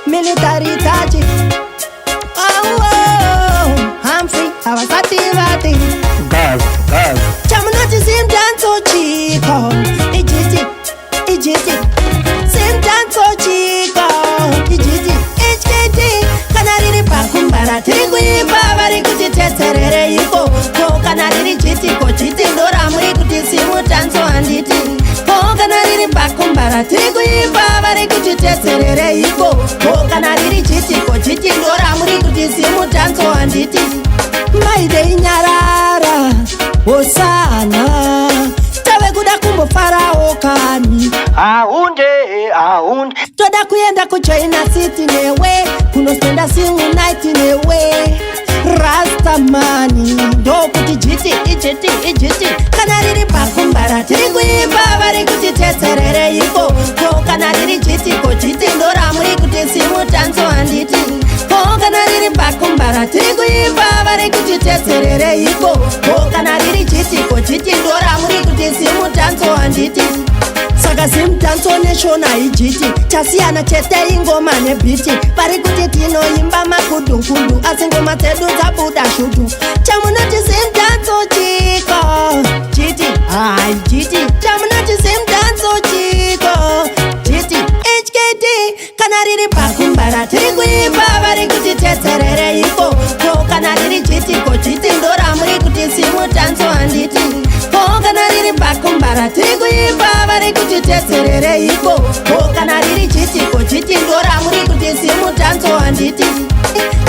Militaridade. Humphrey, havasativati. Chamunati simdanso chico. Ijiti. Simdanso chico. Ijiti. HKT. Kanariri pakumbara. Tirikuimba vari kuti teserere iko. Ko kanariri chitiko. Chitindora muri kuti simudanso handiti. Ko kanariri pakumbara. Tirikuimba vari kuti teserere iko. Ko kanariri chitiko. Chitindora muri kuti simudanso handiti. Maide inyarara osana tave kuda kumbo farao kani aunde toda kuyenda ku China City newe kunospenda simu night newe Rastamani ndo kuti ijiti kanariri pakumbara tiri kuimba vari kuti teserere iko ko kanariri chitiko chitindora muri kuti simu tanzo handiti ko kanariri pakumbara tiri kuimba vari kuti teserere iko ko kanariri chitiko chitindora muri kuti simu tanzo handiti saka simutanso neshona ijiti chasiyana chete ingoma nebhiti pari kuti tinoimba makudunkudu asi ngoma dzedu dzabuda shutu chamunoti simutanso chiko chiti jiti chamunoti simutanso chiko chiti HKT kana riri pakumbara tiri kuimba vari kuti teserere iko ko kana riri chitiko chitindora muri kuti simutanso handiti ko kana riri pakumbara tiri kuimba vari kuti teserere iko ko kana riri chitiko chitindora muri kuti simutanso handiti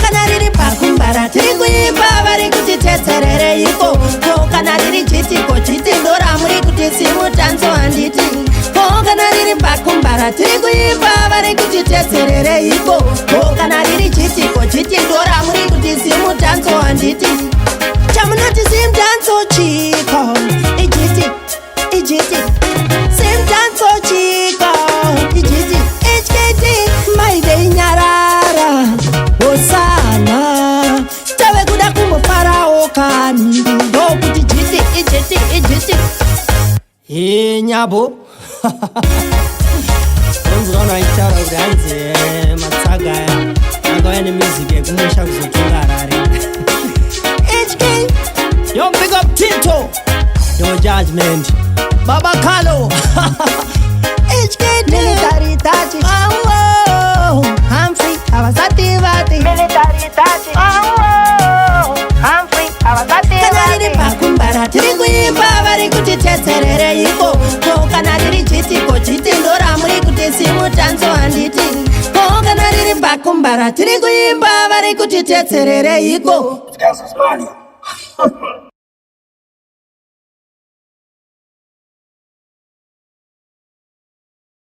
kana riri pakumbara tiri kuimba vari kuti teserere iko ko kana riri chitiko chitindora muri kuti simutanso handiti ko kana riri pakumbara tiri kuimba vari kuti teserere iko ko kana riri chitiko chitindora muri kuti simutanso handiti chamunoti simutanso chiko ijiti simutanso chiko ijiti HKT maide inyarara osana tave kuda kumbo farao kani ndo kuti ijiti nyabo onzwana ichara kuti hanzi matsaga angauya nemusic yekumusha kuzotunga harare HK yo big up Tito no judgment Baba Kalo HK militaridade Humphrey havasativati militaridade Humphrey havasativati kanariri pakumbara tiri kuimba vari kuti teserere iko ko kanariri chitiko chitindora muri kuti simutanso handiti ko kanariri pakumbara tiri kuimba vari kuti teserere iko